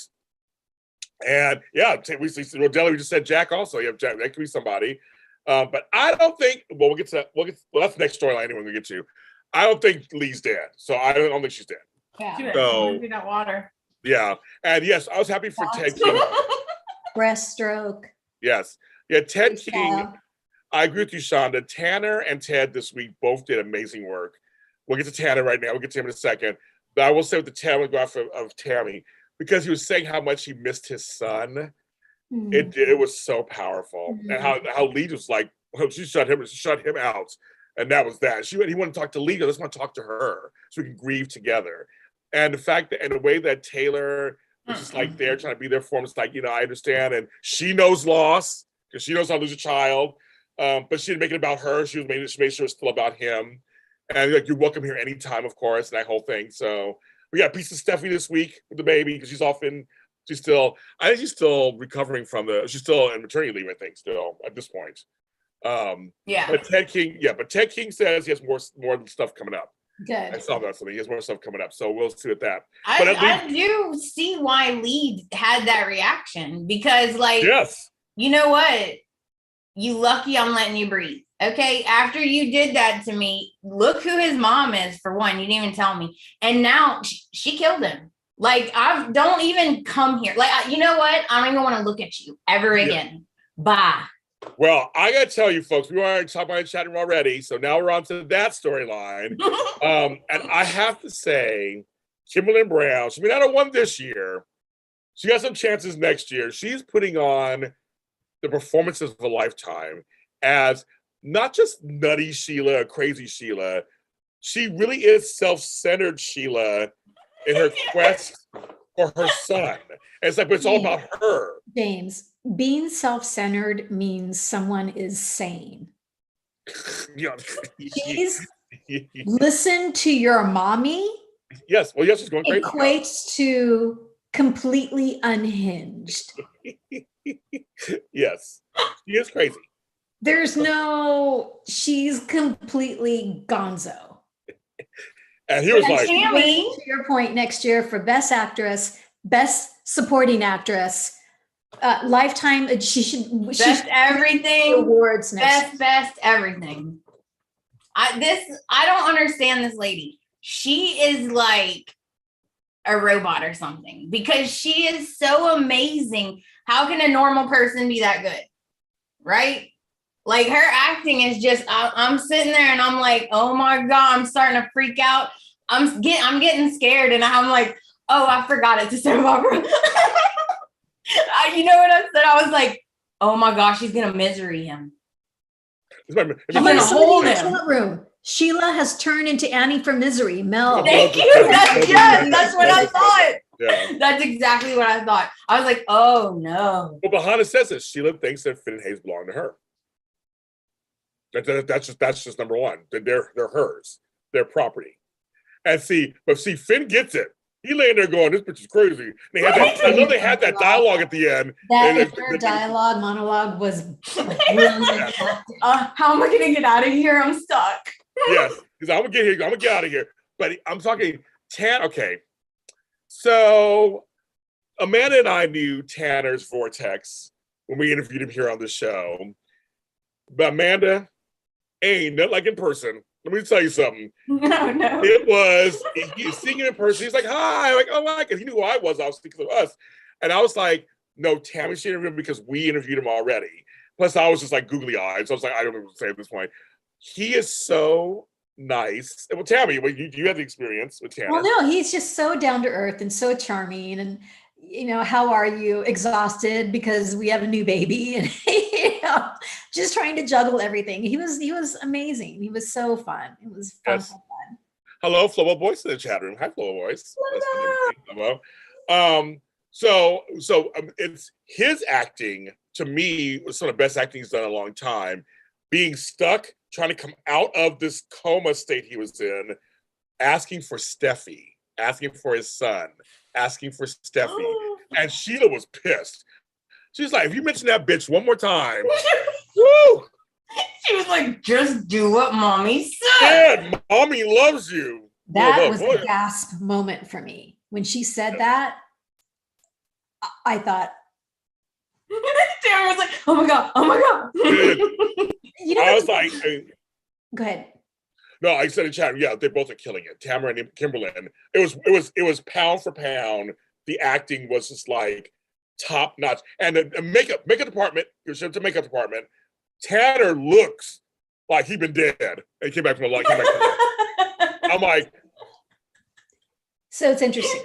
And we see Rodella, we just said Jack also. Yeah, Jack, that could be somebody. But I don't think, well, that's the next storyline anyway we get to. I don't think Lee's dead. So I don't think she's dead. Yeah. So that water. Yeah. And yes, I was happy for Ted King. Breaststroke. Yes. Yeah, Ted King. I agree with you, Shonda. Tanner and Ted this week both did amazing work. We'll get to Tanner right now. We'll get to him in a second. But I will say with the telegraph of Tammy, because he was saying how much he missed his son. Mm-hmm. It was so powerful. Mm-hmm. And how Lee was like, she shut him out. And that was that. He wanted to talk to Lee. Let's want to talk to her so we can grieve together. And the fact that, and the way that Taylor was just like there trying to be there for him, it's like, I understand. And she knows loss because she knows how to lose a child. But she didn't make it about her. She made sure it was still about him. And like, you're welcome here anytime, of course, and that whole thing. So we got a piece of Steffi this week with the baby because I think she's still recovering she's still in maternity leave, I think, still at this point. But Ted King says he has more stuff coming up. Good. I saw that something. He has more stuff coming up, so we'll see with that. I do see why Lee had that reaction because, like, you know what? You lucky I'm letting you breathe. Okay, after you did that to me, look who his mom is. For one, you didn't even tell me, and now she killed him. Like, don't even come here. Like, you know what? I don't even want to look at you ever again. Bye. Well, I got to tell you, folks, we already talked about the chat room already, so now we're on to that storyline. And I have to say, Kimberly Brown, she may not have won this year. She got some chances next year. She's putting on the performances of a lifetime as not just nutty Sheila, crazy Sheila. She really is self-centered Sheila in her quest for her son. And it's like, but it's all about her. James, being self-centered means someone is sane. Please listen to your mommy. Yes. Well, yes, she's going crazy. Equates to completely unhinged. Yes, she is crazy. She's completely gonzo. And he was But like, Tami, To your point, next year for Best Actress, Best Supporting Actress, Lifetime. best everything, awards next. best everything. I don't understand this lady. She is like a robot or something because she is so amazing. How can a normal person be that good? Right? Like her acting is just, I'm sitting there and I'm like, oh my God, I'm starting to freak out. I'm getting scared and I'm like, oh, I forgot it's a soap opera. You know what I said? I was like, oh my gosh, she's gonna misery him. She's gonna hold him. Room. Sheila has turned into Annie from Misery. Mel. Thank you. That's what I thought. Yeah. That's exactly what I thought. I was like, oh no. Well, Bahana says this. Sheila thinks that Finn and Hayes belong to her. That's just number one. They're hers. They're property. And Finn gets it. He laying there going, "This bitch is crazy." They had that. I know they had that dialogue at the end. That monologue was brilliant. How am I gonna get out of here? I'm stuck. Yes, because I'm gonna get here. I'm gonna get out of here. But I'm talking Okay, so Amanda and I knew Tanner's Vortex when we interviewed him here on the show. But Amanda ain't nothing like in person. Let me tell you something. No. It was, he's seeing it in person. He's like, hi. I'm like, oh my God. He knew who I was, obviously, because of us. And I was like, no, Tami should interview him because we interviewed him already. Plus, I was just like googly eyed. So I was like, I don't know what to say at this point. He is so nice. Well, Tami, you had the experience with Tanner. Well, no, he's just so down to earth and so charming. And, how are you? Exhausted because we have a new baby and, just trying to juggle everything. He was amazing. He was so fun. It was fun. Yes. Hello, Flobo Boys in the chat room. Hi, Flobo Boys. Hello. So it's his acting, to me, was some of the best acting he's done in a long time. Being stuck, trying to come out of this coma state he was in, asking for Steffi, asking for his son, asking for Steffi. And Sheila was pissed. She's like, if you mention that bitch one more time, woo! She was like, just do what mommy said. Yeah, mommy loves you. That was a gasp moment for me. When she said that, I thought. Tara was like, oh my God. I was like, go ahead. No, I said in chat, yeah, they both are killing it. Tamara and Kimberlyn. It was pound for pound. The acting was just like top notch. And the makeup department, the makeup department, Tanner looks like he'd been dead. And he came back from the light. I'm like. So it's interesting,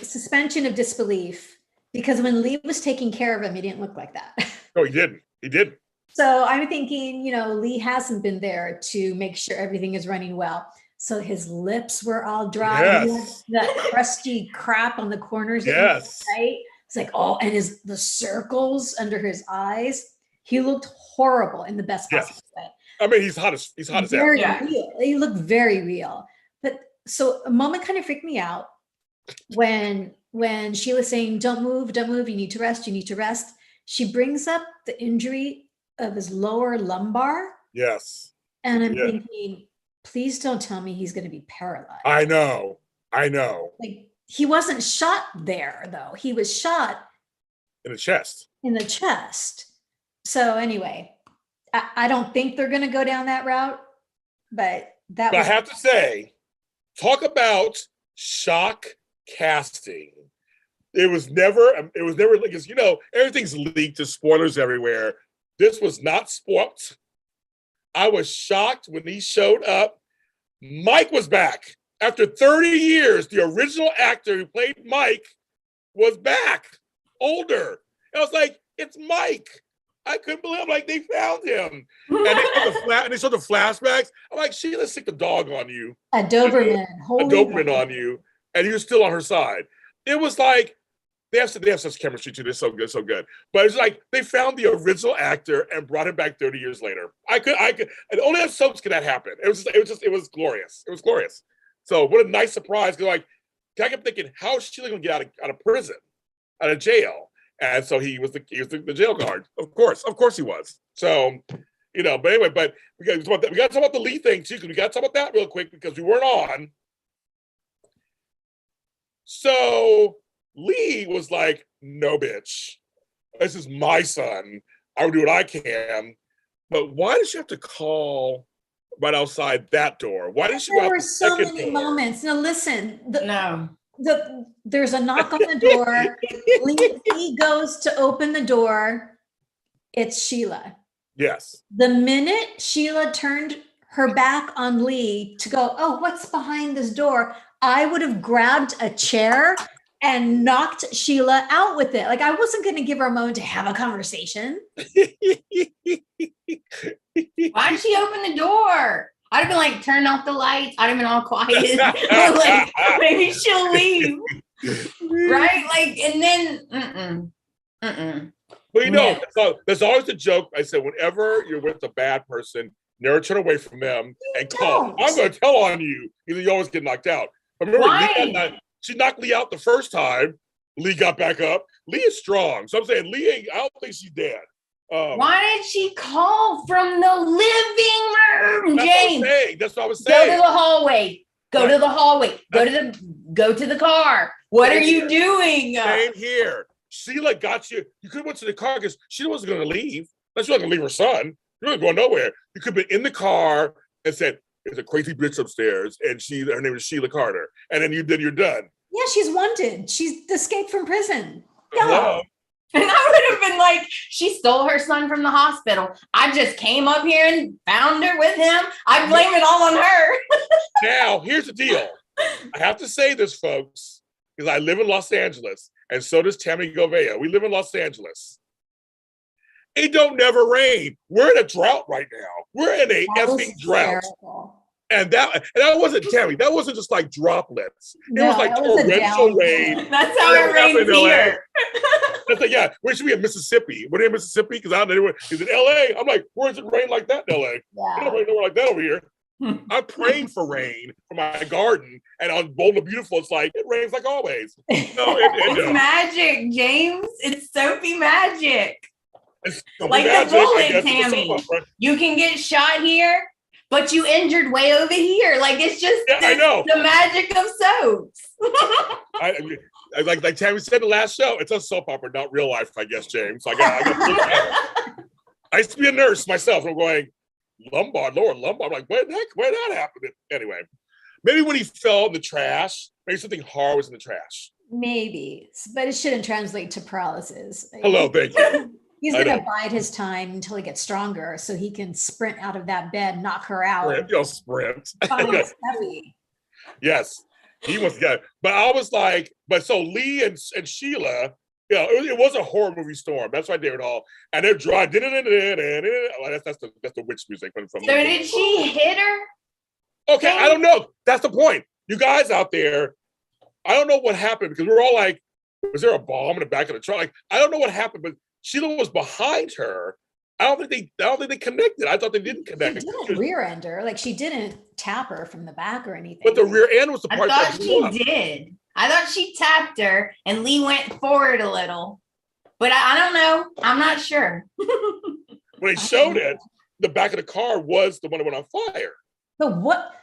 suspension of disbelief, because when Lee was taking care of him, he didn't look like that. No, he didn't. So I'm thinking, Lee hasn't been there to make sure everything is running well. So his lips were all dry. Yes. That crusty crap on the corners. Yes. Right. It's like, and the circles under his eyes. He looked horrible in the best possible way. I mean, he's hot as ever. Real. He looked very real. But so a moment kind of freaked me out when Sheila's saying, don't move, you need to rest. She brings up the injury of his lower lumbar. Yes. And I'm thinking, please don't tell me he's going to be paralyzed. I know. Like, he wasn't shot there, though. He was shot in the chest. So anyway, I don't think they're going to go down that route, but I have to say, talk about shock casting. It was never because everything's leaked, there's spoilers everywhere. This was not spoiled. I was shocked when he showed up. Mike was back. After 30 years, the original actor who played Mike was back, older. And I was like, it's Mike. I couldn't believe it. Like, they found him. And they showed the flashbacks. I'm like, Sheila sick the dog on you. A Doberman. A Doberman on you. And he was still on her side. It was like, they have such chemistry too. They're so good. But it's like they found the original actor and brought him back 30 years later. I could, and only on soaps could that happen. It was glorious. It was glorious. So what a nice surprise. Because I kept thinking, how is Sheila gonna get out of prison, out of jail? And so he was the jail guard. Of course he was. So, but anyway, but we got to talk about the Lee thing too, because we got to talk about that real quick because we weren't on. So Lee was like, no, bitch, this is my son. I will do what I can. But why did she have to call right outside that door? Why didn't she go out the second door? There were so many moments. Now listen, No. there's a knock on the door. Lee goes to open the door. It's Sheila. Yes. The minute Sheila turned her back on Lee to go, oh, what's behind this door? I would have grabbed a chair and knocked Sheila out with it. Like I wasn't going to give her a moment to have a conversation. Why did she open the door? I'd have been like, turn off the lights. I'd have been all quiet. Like, maybe she'll leave. Right? Like, and then, Well, there's always the joke. I said, whenever you're with a bad person, never turn away from them and call. I'm going to tell on you. You always get knocked out. But remember, she knocked Lee out the first time. Lee got back up. Lee is strong. So I'm saying I don't think she's dead. Why did she call from the living room, James? That's what I was saying. Go to the hallway. Go to the hallway. Go to the car. What are you doing? Same here. Sheila got you. You could have went to the car because Sheila wasn't going to leave. She wasn't going to leave her son. She wasn't going nowhere. You could have been in the car and said, there's a crazy bitch upstairs, and her name is Sheila Carter. And then you're done. Yeah, she's wanted. She's escaped from prison. Hello. And I would have been like, she stole her son from the hospital. I just came up here and found her with him. I blame it all on her. Now, here's the deal. I have to say this, folks, because I live in Los Angeles, and so does Tami Govea. We live in Los Angeles. It don't never rain. We're in a drought right now. We're in a effing drought. Terrible. And that wasn't Tami. That wasn't just like droplets. It was like torrential rain. That's how it rains here. That's like, yeah, we should be in Mississippi. We're in Mississippi because I don't know. Is it LA? I'm like, where does it rain like that in LA? Yeah. It don't rain nowhere like that over here. I'm praying for rain for my garden, and on Bold and Beautiful, it's like it rains like always. No, it's magic, James. It's soapy magic. It's like magic, the bullet, Tami. You can get shot here, but you injured way over here. Like it's just I know. The magic of soaps. Like Tami said in the last show, it's a soap opera, not real life, I guess, James. I used to be a nurse myself. I'm going, lower lumbar. I'm like, where did that happen? Anyway, maybe when he fell in the trash, maybe something hard was in the trash. Maybe, but it shouldn't translate to paralysis. Hello, thank you. He's going to bide his time until he gets stronger so he can sprint out of that bed, knock her out. Sprint. Yes. Yes, he must get. But I was like, so Lee and Sheila, it was a horror movie storm. That's right, David Hall. And they're dry. That's the witch music from. So did she hit her? Okay, I don't know. That's the point. You guys out there, I don't know what happened because we're all like, was there a bomb in the back of the truck? Like, I don't know what happened, but Sheila was behind her. I don't think they connected. I thought they didn't connect. She didn't rear end her. Like she didn't tap her from the back or anything. But the rear end was the part I thought she did. I thought she tapped her and Lee went forward a little. But I don't know. I'm not sure. When they showed it, the back of the car was the one that went on fire. But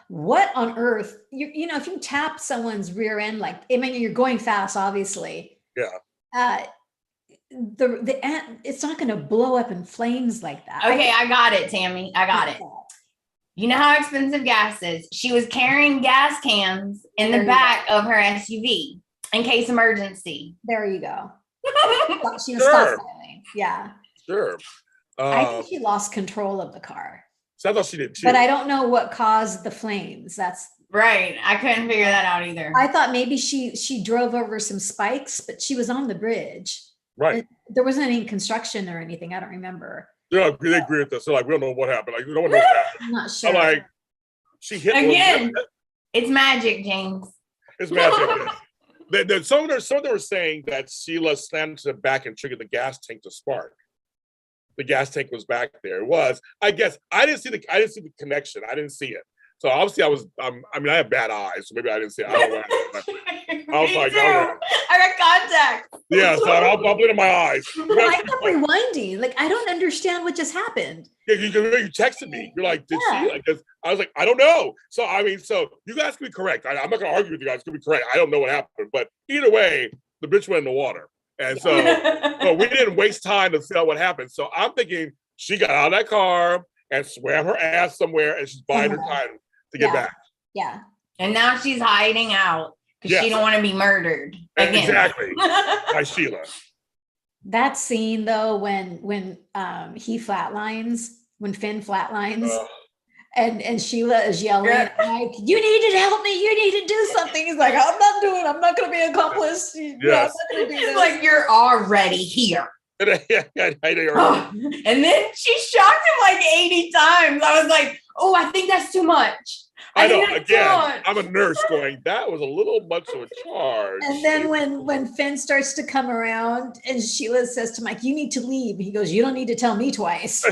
what on earth? If you tap someone's rear end, like I mean, you're going fast, obviously. Yeah. The it's not going to blow up in flames like that. Okay, I got it, Tami. I got it. You know how expensive gas is. She was carrying gas cans in the back of her SUV in case emergency. There you go. She was stopping. Yeah. Sure. I think she lost control of the car. So I thought she did too. But I don't know what caused the flames. That's right. I couldn't figure that out either. I thought maybe she drove over some spikes, but she was on the bridge. Right. There wasn't any construction or anything. I don't remember. Yeah, they agree with this. So like, we don't know what happened. Like, no one knows what happened. I'm not sure. I'm like, she hit again. It's magic, James. It's magic. Some of them were saying that Sheila slammed to the back and triggered the gas tank to spark. The gas tank was back there. It was. I guess I didn't see the connection. I didn't see it. So obviously I mean, I have bad eyes, so maybe I didn't see it. I don't know what happened. I was Me like, too. okay. I got contacts. Yeah, so I'm bubbling in my eyes. I kept rewinding. Like, I don't understand what just happened. Yeah, you texted me. You're like, did she? Yeah. Like, I was like, I don't know. So I mean, so you guys can be correct. I'm not gonna argue with you guys. Can be correct. I don't know what happened, but either way, the bitch went in the water, and so but we didn't waste time to figure out what happened. So I'm thinking she got out of that car and swam her ass somewhere, and she's buying her time to get back. Yeah. And now she's hiding out because she don't want to be murdered again. Exactly. By Sheila. That scene though, when he flatlines, when Finn flatlines, and Sheila is yelling, like, "You need to help me! You need to do something." He's like, I'm not going to be an accomplice. Yes. I'm not going to do She's this. like, you're already here. And then she shocked him like 80 times. I was like, oh, I think that's too much. I know. Again, I'm a nurse going, that was a little much of a charge. And then when Finn starts to come around and Sheila says to Mike, "You need to leave," he goes, "You don't need to tell me twice."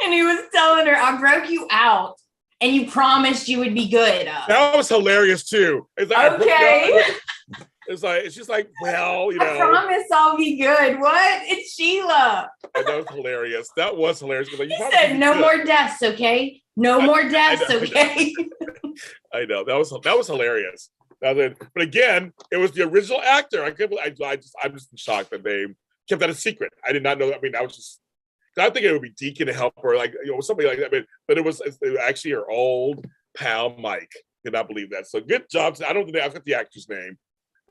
And he was telling her, I broke you out and you promised you would be good. That was hilarious too. It's like, okay. It's just like, well, you know. I promise I'll be good. What? It's Sheila. That was hilarious. That was hilarious. Like, he said, no more deaths, okay? No more deaths, okay? I know. That was hilarious. But again, it was the original actor. I'm just shocked that they kept that a secret. I did not know that. I mean, I was just, I think it would be Deacon to help her, like, you know, somebody like that. But it was actually her old pal Mike. Did not believe that. So good job. I don't think I forgot the actor's name.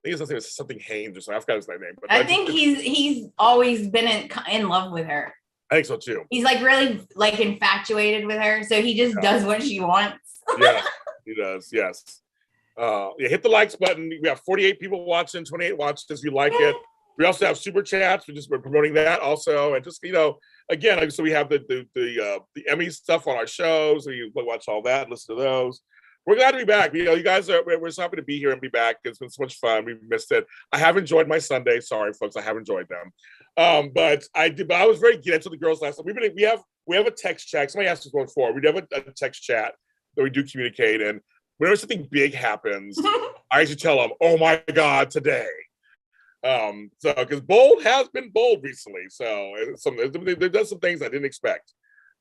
I think it's something Haynes or something. I forgot his name. But I think he's always been in love with her. I think so too. He's like really like infatuated with her, so he just does what she wants. Yeah, he does. Yes. Hit the likes button. We have 48 people watching, 28 watches. We like it. We also have super chats. We're promoting that also, and just, you know, again, so we have the Emmy stuff on our shows. So you watch all that, listen to those. We're glad to be back. You know, you guys we're so happy to be here and be back. It's been so much fun. We've missed it. I have enjoyed my Sunday. Sorry, folks, I have enjoyed them. But I was very good to the girls last time. We have a text chat. Somebody asked us going forward. We have a text chat that we do communicate. And whenever something big happens, I usually tell them, "Oh my God, today." So because bold has been bold recently. So they've done some things I didn't expect.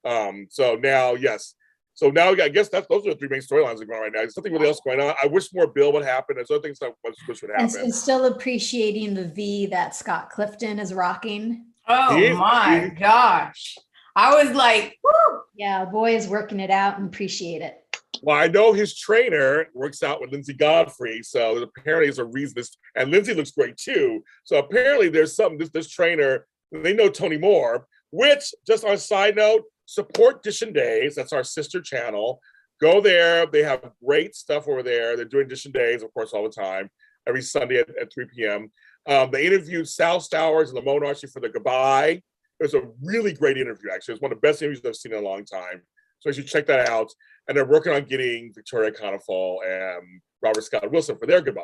So now, yes. So now I guess those are the three main storylines that are going on right now. There's nothing really else going on. I wish more Bill would happen. There's other things I wish would happen. And still appreciating the V that Scott Clifton is rocking. Oh my gosh. I was like, woo. Yeah, boy is working it out and appreciate it. Well, I know his trainer works out with Lindsay Godfrey, so apparently there's a reason and Lindsay looks great too. So apparently there's something, this trainer, they know Tony Moore, which, just on a side note, support Dish and Days. That's our sister channel. Go there. They have great stuff over there. They're doing Dish and Days, of course, all the time, every Sunday at 3 p.m. They interviewed Sal Stowers and Lamone Archie for the Goodbye. It was a really great interview, actually. It's one of the best interviews I've seen in a long time. So you should check that out. And they're working on getting Victoria Conifal and Robert Scott Wilson for their Goodbye.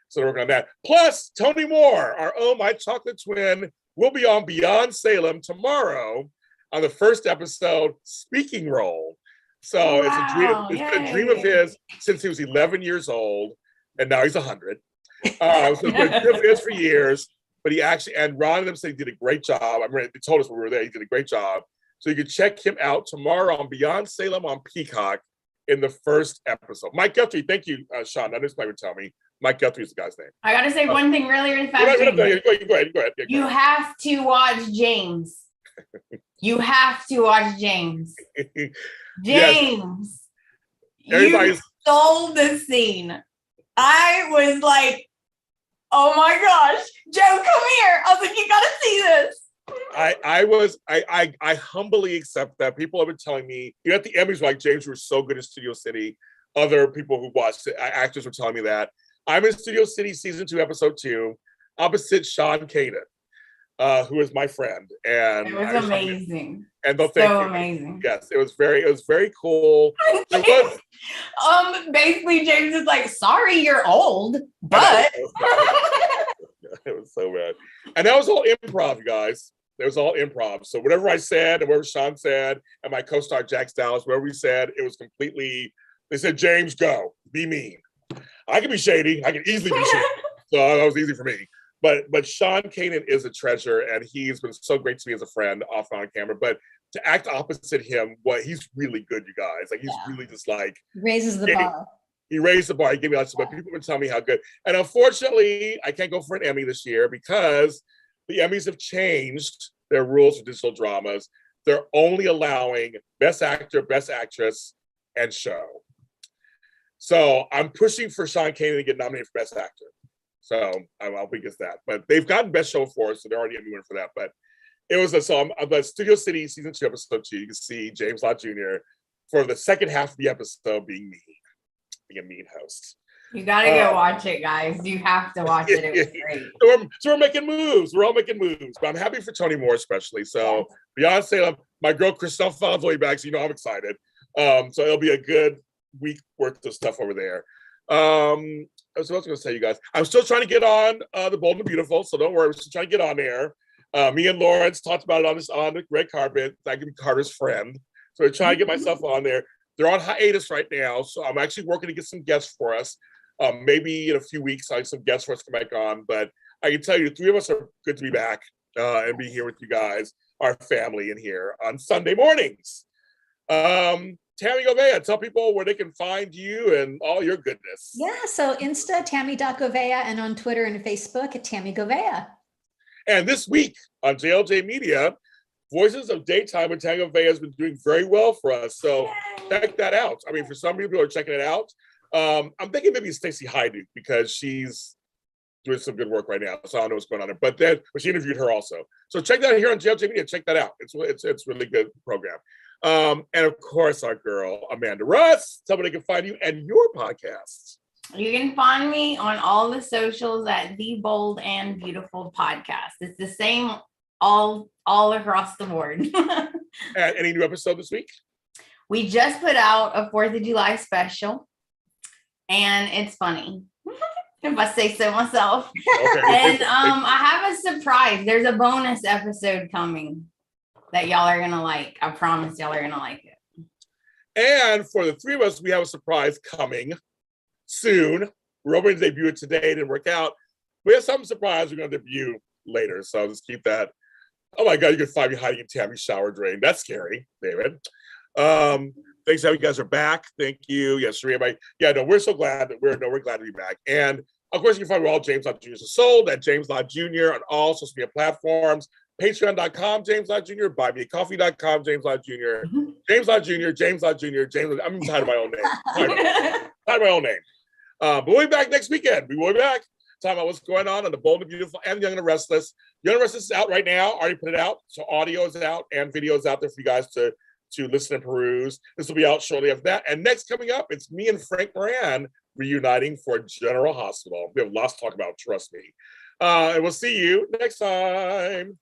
So they're working on that. Plus, Tony Moore, our own My Chocolate Twin, will be on Beyond Salem tomorrow on the first episode, speaking role. So It's been a dream of his since he was 11 years old, and now he's 100. So it's been a dream of his for years, but he actually, and Ron and them said he did a great job. I mean, they told us when we were there, he did a great job. So you can check him out tomorrow on Beyond Salem on Peacock in the first episode. Mike Guthrie, thank you, Sean. I just would tell me. Mike Guthrie is the guy's name. I got to say one thing really fast. Go ahead. Yeah, you have to watch James. You have to watch James. James, you stole the scene. I was like, oh my gosh, Joe, come here. I was like, you gotta see this. I humbly accept that. People have been telling me, you know, at the Emmys, like, James, you were so good in Studio City. Other people who watched it, actors were telling me that. I'm in Studio City season 2, episode 2, opposite Sean Caden, who is my friend. And it was amazing. And amazing. Yes, it was very cool. It was basically James is like, sorry, you're old, but it was so bad. And that was all improv, guys. It was all improv. So whatever I said and whatever Sean said and my co-star Jax Dallas, whatever we said, it was completely, they said, James, go, be mean. I can be shady. I can easily be shady. So that was easy for me. But Sean Kanan is a treasure, and he's been so great to me as a friend off and on camera. But to act opposite him, he's really good, you guys. Like, he's really just like raises the bar. He raised the bar. He gave me lots of, but people have been telling me how good. And unfortunately, I can't go for an Emmy this year because the Emmys have changed their rules for digital dramas. They're only allowing Best Actor, Best Actress, and Show. So I'm pushing for Sean Kanan to get nominated for Best Actor. So I'll be against that. But they've gotten Best Show for us, so they're already Emmy winner for that. But it was I'm Studio City season 2, episode 2. You can see James Lott Jr. for the second half of the episode being mean. A mean host. You gotta go watch it, guys. You have to watch it. It was great. So we're making moves. We're all making moves. But I'm happy for Tony Moore, especially. So Beyonce, my girl Christelle Fahn's way back, so I'm excited. So it'll be a good week worth of stuff over there. I was going to say, you guys, I'm still trying to get on The Bold and Beautiful, so don't worry. We're still trying to get on there. Me and Lawrence talked about it on the red carpet. I can be Carter's friend. So we're trying to get myself on there. They're on hiatus right now, so I'm actually working to get some guests for us. Maybe in a few weeks, I'll have some guests for us to come back on. But I can tell you, the 3 of us are good to be back and be here with you guys, our family in here on Sunday mornings. Tami Govea, tell people where they can find you and all your goodness. Yeah, so Insta, Tami.Govea, and on Twitter and Facebook at Tami Govea. And this week on JLJ Media, Voices of Daytime with Tami Govea has been doing very well for us. So check that out. I mean, for some people who are checking it out, I'm thinking maybe Stacey Hyduke because she's doing some good work right now. So I don't know what's going on there. But she interviewed her also. So check that out here on JLJ Media. Check that out. It's really good program. And of course, our girl, Amanda Russ. Tell me they can find you and your podcasts. You can find me on all the socials at The Bold and Beautiful Podcast. It's the same all across the board. And any new episode this week? We just put out a 4th of July special, and it's funny, if I say so myself. Okay. And I have a surprise. There's a bonus episode coming that y'all are gonna like. I promise y'all are gonna like it. And for the 3 of us, we have a surprise coming soon. We're hoping to debut it today. It didn't work out. We have some surprise we're gonna debut later, so just keep that. Oh my God, you can find me hiding in Tammy's shower drain. That's scary, David. Thanks how you guys are back. Thank you. Yes, Sharia. We're so glad that we're glad to be back. And of course, you can find me all James Lott Jr. Sold at James Lott Jr. on all social media platforms. Patreon.com, James Lott Jr. BuyMeACoffee.com, James Lott Jr. James Lott Jr. James Lott Jr. I'm tired of my own name. Tired of my own name. But we'll be back next weekend. We will be back. Talking about what's going on The Bold and Beautiful and Young and Restless. Young and Restless is out right now. Already put it out. So audio is out and video is out there for you guys to listen and peruse. This will be out shortly after that. And next coming up, it's me and Frank Moran reuniting for General Hospital. We have lots to talk about, trust me. And we'll see you next time.